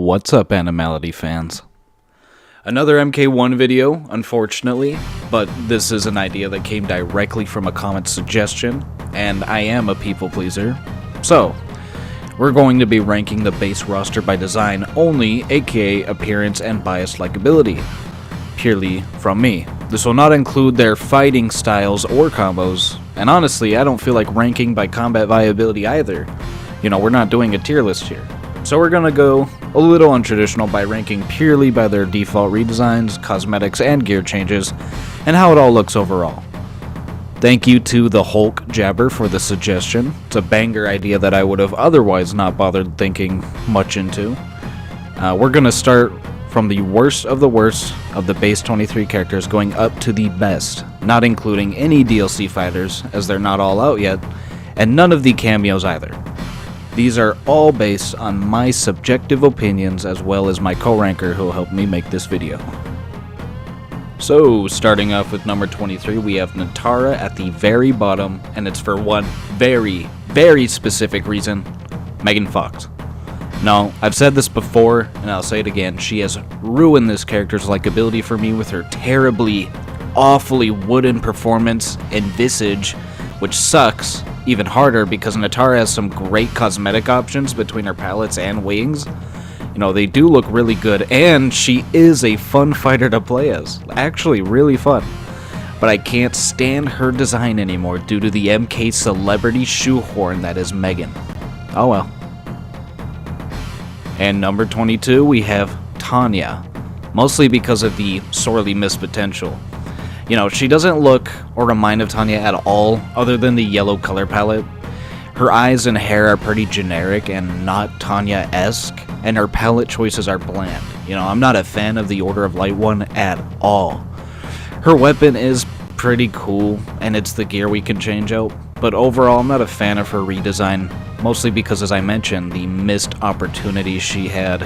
What's up, Animality fans? Another Mk1 video, unfortunately, but this is an idea that came directly from a comment suggestion, and I am a people pleaser. So, we're going to be ranking the base roster by design only, aka appearance and biased likability, purely from me. This will not include their fighting styles or combos, and honestly, I don't feel like ranking by combat viability either. You know, we're not doing a tier list here. So we're gonna go a little untraditional by ranking purely by their default redesigns, cosmetics, and gear changes, and how it all looks overall. Thank you to the Hulk Jabber for the suggestion. It's a banger idea that I would have otherwise not bothered thinking much into. We're gonna start from the worst of the base 23 characters going up to the best, not including any DLC fighters, as they're not all out yet, and none of the cameos either. These are all based on my subjective opinions as well as my co-ranker who helped me make this video. So, starting off with number 23, we have Natara at the very bottom, and it's for one very, very specific reason: Megan Fox. No, I've said this before, and I'll say it again, she has ruined this character's likability for me with her terribly, awfully wooden performance and visage, which sucks even harder because Natara has some great cosmetic options between her palettes and wings. You know, they do look really good, and she is a fun fighter to play as. Actually, really fun. But I can't stand her design anymore due to the MK celebrity shoehorn that is Megan. Oh well. And number 22, we have Tanya. Mostly because of the sorely missed potential. You know, she doesn't look or remind of Tanya at all, other than the yellow color palette. Her eyes and hair are pretty generic and not Tanya-esque, and her palette choices are bland. You know, I'm not a fan of the Order of Light one at all. Her weapon is pretty cool, and it's the gear we can change out, but overall I'm not a fan of her redesign, mostly because, as I mentioned, the missed opportunity she had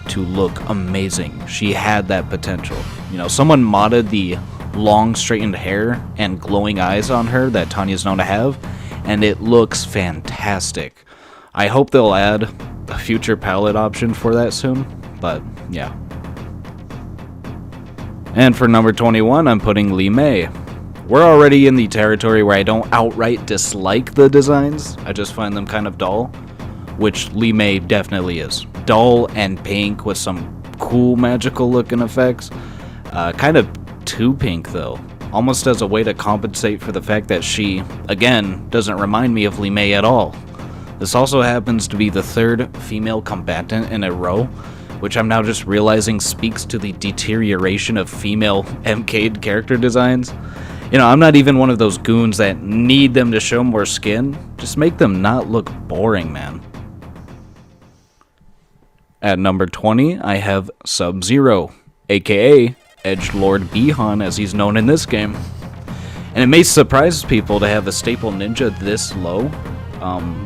to look amazing. She had that potential. You know, someone modded the long straightened hair and glowing eyes on her that Tanya's known to have, and it looks fantastic. I hope they'll add a future palette option for that soon, but yeah. And for number 21, I'm putting Li Mei. We're already in the territory where I don't outright dislike the designs, I just find them kind of dull, which Li Mei definitely is. Dull and pink with some cool magical looking effects. Kind of too pink though, almost as a way to compensate for the fact that she, again, doesn't remind me of Li Mei at all. This also happens to be the third female combatant in a row, which I'm now just realizing speaks to the deterioration of female MK character designs. You know, I'm not even one of those goons that need them to show more skin. Just make them not look boring, man. At number 20, I have Sub-Zero, aka Edgelord Bihan, as he's known in this game. And it may surprise people to have a staple ninja this low,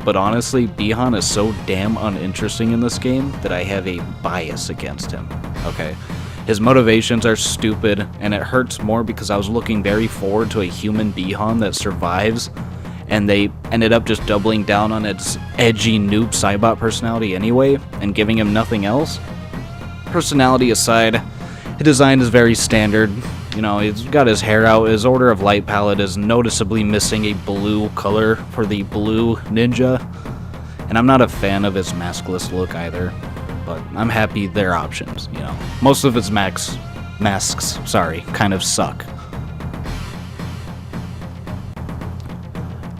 but honestly, Bihan is so damn uninteresting in this game that I have a bias against him, okay? His motivations are stupid, and it hurts more because I was looking very forward to a human Bihan that survives, and they ended up just doubling down on its edgy noob Cybot personality anyway, and giving him nothing else. Personality aside, the design is very standard. You know, he's got his hair out, his Order of Light palette is noticeably missing a blue color for the blue ninja, and I'm not a fan of his maskless look either, but I'm happy they're options, you know. Most of his masks, kind of suck.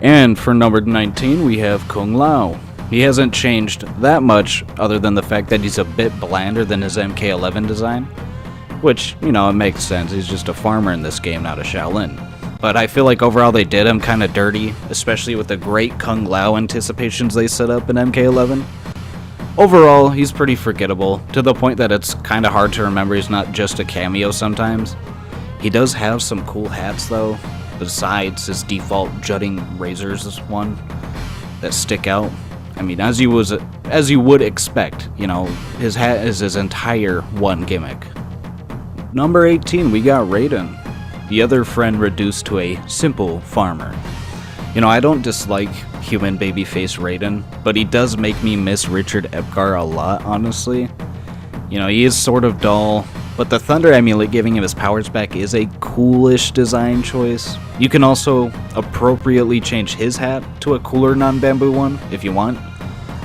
And for number 19, we have Kung Lao. He hasn't changed that much, other than the fact that he's a bit blander than his MK11 design. Which, you know, it makes sense. He's just a farmer in this game, not a Shaolin. But I feel like overall they did him kind of dirty, especially with the great Kung Lao anticipations they set up in MK11. Overall, he's pretty forgettable, to the point that it's kind of hard to remember he's not just a cameo sometimes. He does have some cool hats though, besides his default jutting razors one that stick out. I mean, as you would expect, you know, his hat is his entire one gimmick. Number 18, we got Raiden, the other friend reduced to a simple farmer. You know, I don't dislike human babyface Raiden, but he does make me miss Richard Epgar a lot, honestly. You know, he is sort of dull, but the Thunder Amulet giving him his powers back is a coolish design choice. You can also appropriately change his hat to a cooler non-bamboo one if you want.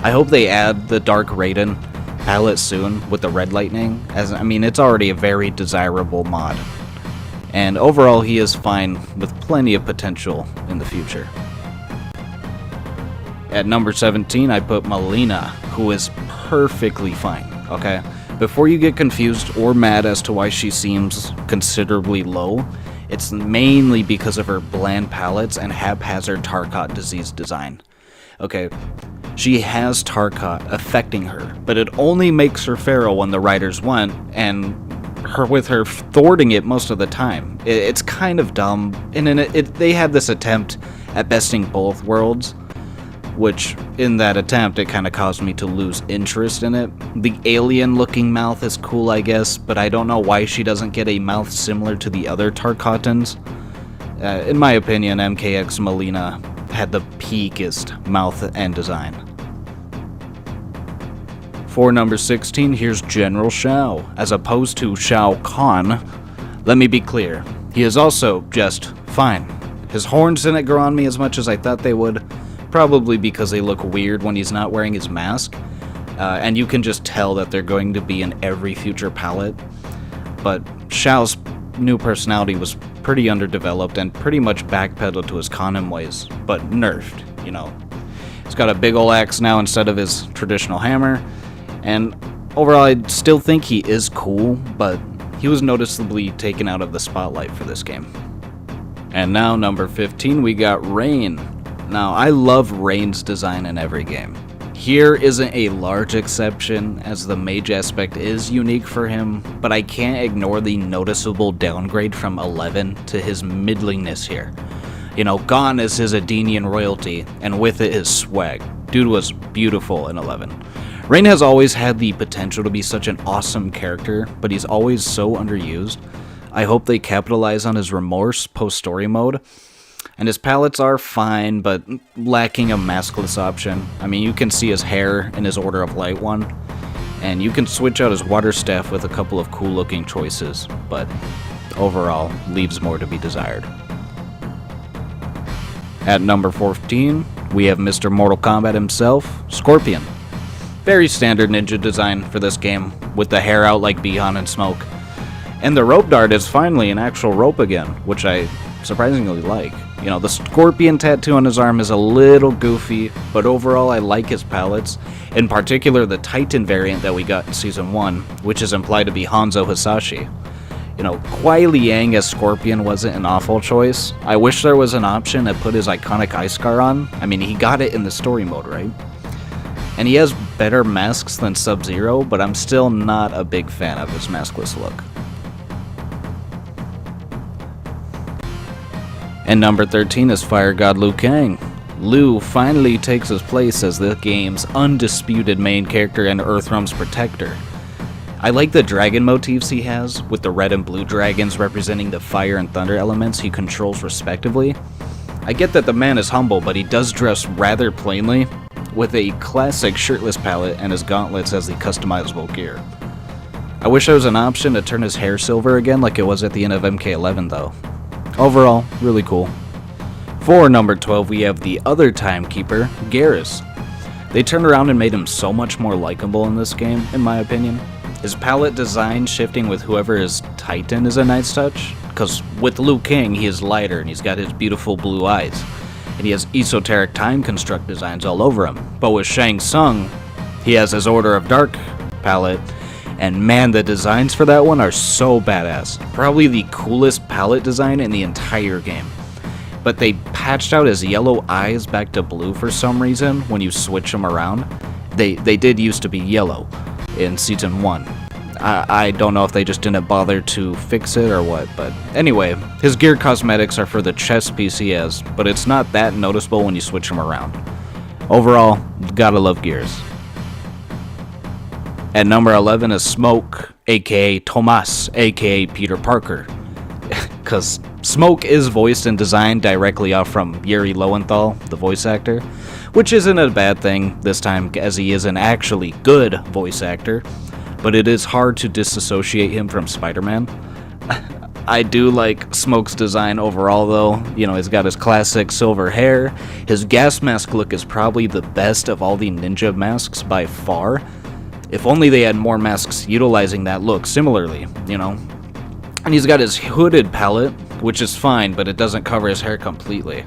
I hope they add the Dark Raiden palette soon with the Red Lightning, as I mean, it's already a very desirable mod. And overall, he is fine with plenty of potential in the future. At number 17, I put Melina, who is perfectly fine, okay? Before you get confused or mad as to why she seems considerably low, it's mainly because of her bland palettes and haphazard Tarkat disease design. Okay, she has Tarkat affecting her, but it only makes her feral when the riders want, and with her thwarting it most of the time. It's kind of dumb, and they had this attempt at besting both worlds, which in that attempt it kind of caused me to lose interest in it. The alien looking mouth is cool, I guess, but I don't know why she doesn't get a mouth similar to the other Tarkatans. In my opinion, MKX Melina had the peakest mouth and design. For number 16, here's General Shao, as opposed to Shao Kahn. Let me be clear, he is also just fine. His horns didn't grow on me as much as I thought they would, probably because they look weird when he's not wearing his mask, and you can just tell that they're going to be in every future palette. But Shao's new personality was pretty underdeveloped and pretty much backpedaled to his Kanem ways, but nerfed, you know. He's got a big ol' axe now instead of his traditional hammer, and overall I still think he is cool, but he was noticeably taken out of the spotlight for this game. And now number 15, we got Rain. Now, I love Rain's design in every game. Here isn't a large exception, as the mage aspect is unique for him, but I can't ignore the noticeable downgrade from 11 to his middlingness here. You know, gone is his Adenian royalty, and with it his swag. Dude was beautiful in 11. Rain has always had the potential to be such an awesome character, but he's always so underused. I hope they capitalize on his remorse post-story mode. And his palettes are fine, but lacking a maskless option. I mean, you can see his hair in his Order of Light one, and you can switch out his water staff with a couple of cool looking choices, but overall, leaves more to be desired. At number 14, we have Mr. Mortal Kombat himself, Scorpion. Very standard ninja design for this game, with the hair out like Bihan and Smoke. And the rope dart is finally an actual rope again, which I surprisingly like. You know, the scorpion tattoo on his arm is a little goofy, but overall I like his palettes, in particular the Titan variant that we got in Season 1, which is implied to be Hanzo Hisashi. You know, Kuai Liang as Scorpion wasn't an awful choice. I wish there was an option to put his iconic eye scar on. I mean, he got it in the story mode, right? And he has better masks than Sub-Zero, but I'm still not a big fan of his maskless look. And number 13 is Fire God Liu Kang. Liu finally takes his place as the game's undisputed main character and Earthrealm's protector. I like the dragon motifs he has, with the red and blue dragons representing the fire and thunder elements he controls respectively. I get that the man is humble, but he does dress rather plainly, with a classic shirtless palette and his gauntlets as the customizable gear. I wish there was an option to turn his hair silver again like it was at the end of MK11 though. Overall, really cool. For number 12, we have the other timekeeper, Garrus. They turned around and made him so much more likable in this game, in my opinion. His palette design shifting with whoever is Titan is a nice touch, because with Liu Kang he is lighter and he's got his beautiful blue eyes, and he has esoteric time construct designs all over him. But with Shang Tsung, he has his Order of Dark palette, and man, the designs for that one are so badass. Probably the coolest palette design in the entire game. But they patched out his yellow eyes back to blue for some reason when you switch them around. They did used to be yellow in Season 1. I don't know if they just didn't bother to fix it or what, but anyway, his gear cosmetics are for the chest piece he has, but it's not that noticeable when you switch them around. Overall, gotta love Gears. At number 11 is Smoke, aka Tomas, aka Peter Parker. Because Smoke is voiced and designed directly off from Yuri Lowenthal, the voice actor, which isn't a bad thing this time as he is an actually good voice actor. but it is hard to disassociate him from Spider-Man. I do like Smoke's design overall though. You know, he's got his classic silver hair. His gas mask look is probably the best of all the ninja masks by far. If only they had more masks utilizing that look similarly, you know. And he's got his hooded palette, which is fine, but it doesn't cover his hair completely.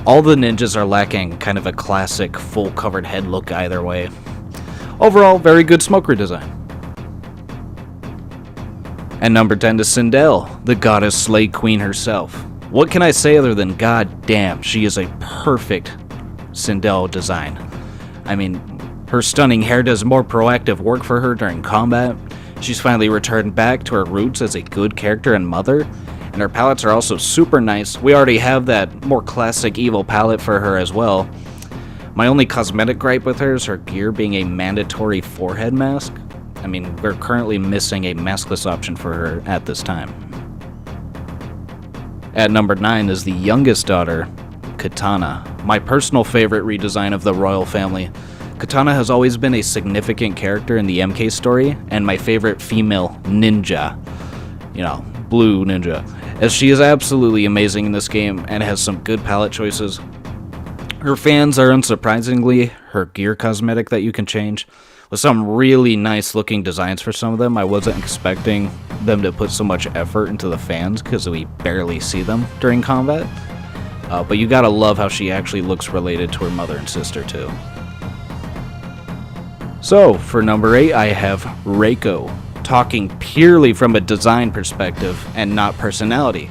All the ninjas are lacking kind of a classic full covered head look either way. Overall, very good Smoke redesign. And number 10 is Sindel, the goddess slay queen herself. What can I say other than god damn, she is a perfect Sindel design. I mean, her stunning hair does more proactive work for her during combat. She's finally returned back to her roots as a good character and mother, and her palettes are also super nice. We already have that more classic evil palette for her as well. My only cosmetic gripe with her is her gear being a mandatory forehead mask. I mean, we're currently missing a maskless option for her at this time. At number 9 is the youngest daughter, Katana, my personal favorite redesign of the royal family. Katana has always been a significant character in the MK story, and my favorite female ninja. You know, blue ninja. As she is absolutely amazing in this game and has some good palette choices. Her fans are unsurprisingly her gear cosmetic that you can change, with some really nice looking designs for some of them. I wasn't expecting them to put so much effort into the fans because we barely see them during combat. But you gotta love how she actually looks related to her mother and sister too. So, for number 8 I have Reiko, talking purely from a design perspective and not personality.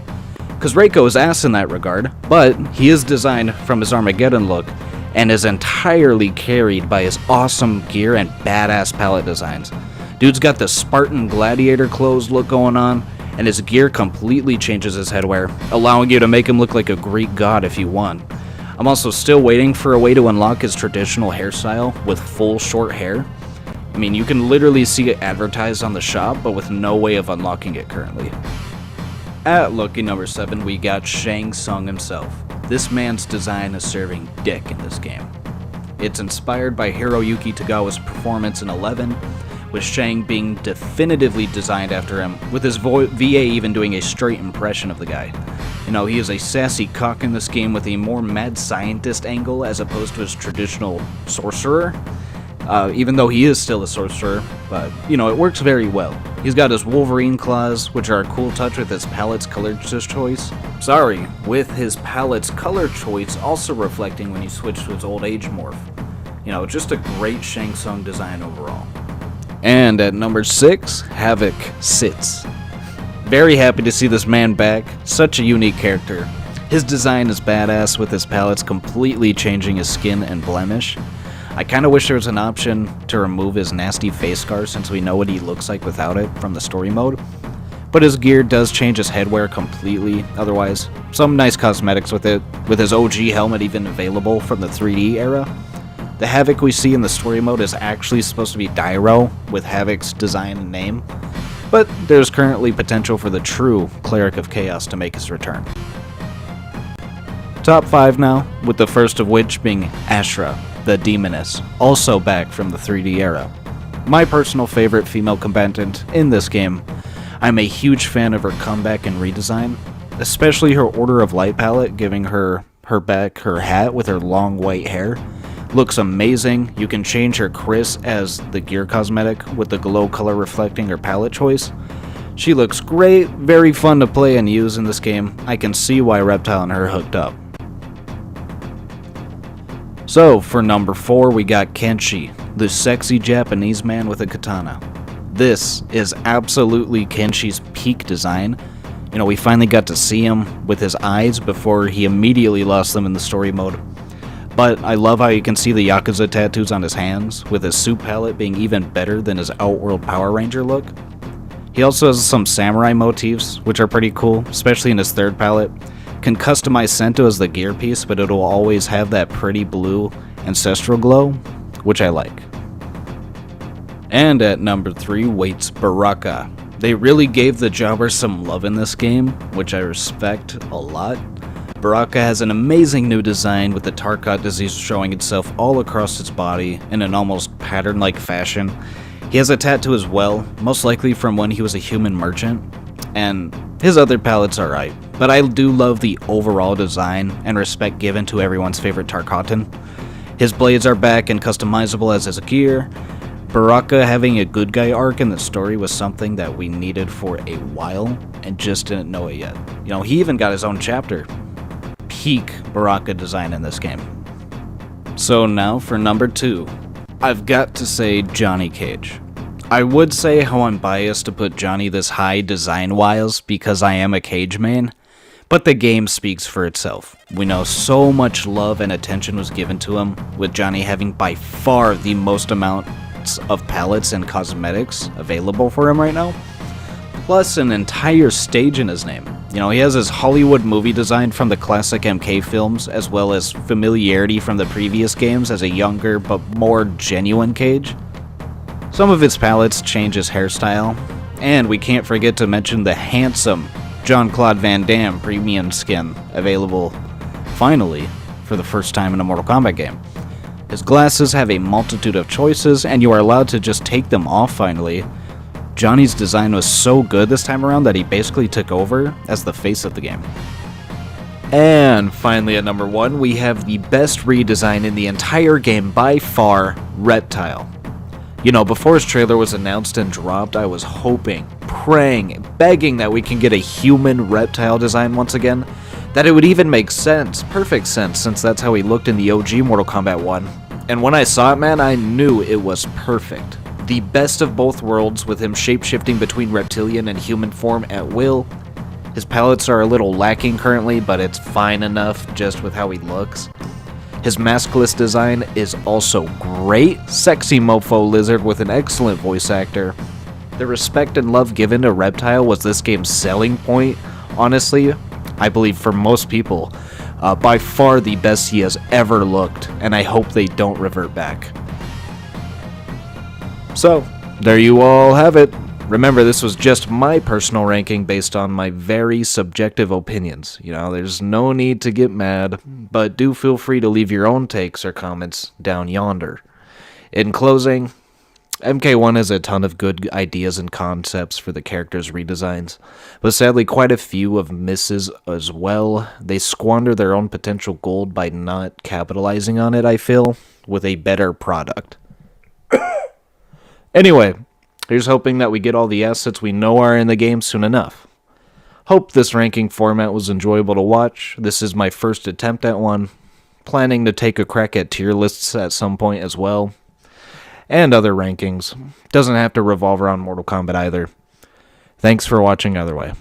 Because Reiko is ass in that regard, but he is designed from his Armageddon look and is entirely carried by his awesome gear and badass palette designs. Dude's got the Spartan gladiator clothes look going on, and his gear completely changes his headwear, allowing you to make him look like a Greek god if you want. I'm also still waiting for a way to unlock his traditional hairstyle with full short hair. I mean, you can literally see it advertised on the shop, but with no way of unlocking it currently. At lucky number 7, we got Shang Tsung himself. This man's design is serving dick in this game. It's inspired by Hiroyuki Tagawa's performance in 11, with Shang being definitively designed after him, with his VA even doing a straight impression of the guy. You know, he is a sassy cock in this game with a more mad scientist angle as opposed to his traditional sorcerer. Even though he is still a sorcerer, but, you know, it works very well. He's got his Wolverine claws, which are a cool touch with his palette's color choice. With his palette's color choice also reflecting when you switch to his old age morph. You know, just a great Shang Tsung design overall. And at number 6, Havoc sits. Very happy to see this man back, such a unique character. His design is badass with his palettes completely changing his skin and blemish. I kinda wish there was an option to remove his nasty face scar since we know what he looks like without it from the story mode. But his gear does change his headwear completely otherwise. Some nice cosmetics with it, with his OG helmet even available from the 3D era. The Havoc we see in the story mode is actually supposed to be Dairo, with Havoc's design and name. But there's currently potential for the true Cleric of Chaos to make his return. Top 5 now, with the first of which being Ashra, the Demoness, also back from the 3D era. My personal favorite female combatant in this game. I'm a huge fan of her comeback and redesign, especially her Order of Light palette, giving her hat with her long white hair. Looks amazing. You can change her Chris as the gear cosmetic with the glow color reflecting her palette choice. She looks great, very fun to play and use in this game. I can see why Reptile and her hooked up. So, for number 4, we got Kenshi, the sexy Japanese man with a katana. This is absolutely Kenshi's peak design. You know, we finally got to see him with his eyes before he immediately lost them in the story mode. But I love how you can see the Yakuza tattoos on his hands, with his suit palette being even better than his Outworld Power Ranger look. He also has some samurai motifs, which are pretty cool, especially in his third palette. Can customize Sento as the gear piece, but it'll always have that pretty blue ancestral glow, which I like. And at number 3 waits Baraka. They really gave the jobbers some love in this game, which I respect a lot. Baraka has an amazing new design with the Tarkat disease showing itself all across its body in an almost pattern-like fashion. He has a tattoo as well, most likely from when he was a human merchant, and his other palettes are right, but I do love the overall design and respect given to everyone's favorite Tarkatan. His blades are back and customizable as his gear. Baraka having a good guy arc in the story was something that we needed for a while and just didn't know it yet. You know, he even got his own chapter. Peak Baraka design in this game. So now for number 2. I've got to say Johnny Cage. I would say how I'm biased to put Johnny this high design-wise because I am a Cage main, but the game speaks for itself. We know so much love and attention was given to him, with Johnny having by far the most amounts of palettes and cosmetics available for him right now, plus an entire stage in his name. You know, he has his Hollywood movie design from the classic MK films, as well as familiarity from the previous games as a younger but more genuine Cage. Some of his palettes change his hairstyle, and we can't forget to mention the handsome Jean-Claude Van Damme premium skin, available, finally, for the first time in a Mortal Kombat game. His glasses have a multitude of choices, and you are allowed to just take them off finally. Johnny's design was so good this time around that he basically took over as the face of the game. And finally at number 1, we have the best redesign in the entire game by far, Reptile. You know, before his trailer was announced and dropped, I was hoping, praying, begging that we can get a human Reptile design once again. That it would even make sense, perfect sense, since that's how he looked in the OG Mortal Kombat 1. And when I saw it, man, I knew it was perfect. The best of both worlds, with him shape-shifting between reptilian and human form at will. His palettes are a little lacking currently, but it's fine enough just with how he looks. His maskless design is also great. Sexy mofo lizard with an excellent voice actor. The respect and love given to Reptile was this game's selling point. Honestly, I believe for most people, by far the best he has ever looked, and I hope they don't revert back. So, there you all have it. Remember, this was just my personal ranking based on my very subjective opinions. You know, there's no need to get mad, but do feel free to leave your own takes or comments down yonder. In closing, Mk1 has a ton of good ideas and concepts for the characters' redesigns, but sadly quite a few of misses as well. They squander their own potential gold by not capitalizing on it, I feel, with a better product. Anyway, here's hoping that we get all the assets we know are in the game soon enough. Hope this ranking format was enjoyable to watch. This is my first attempt at one. Planning to take a crack at tier lists at some point as well. And other rankings. Doesn't have to revolve around Mortal Kombat either. Thanks for watching either way.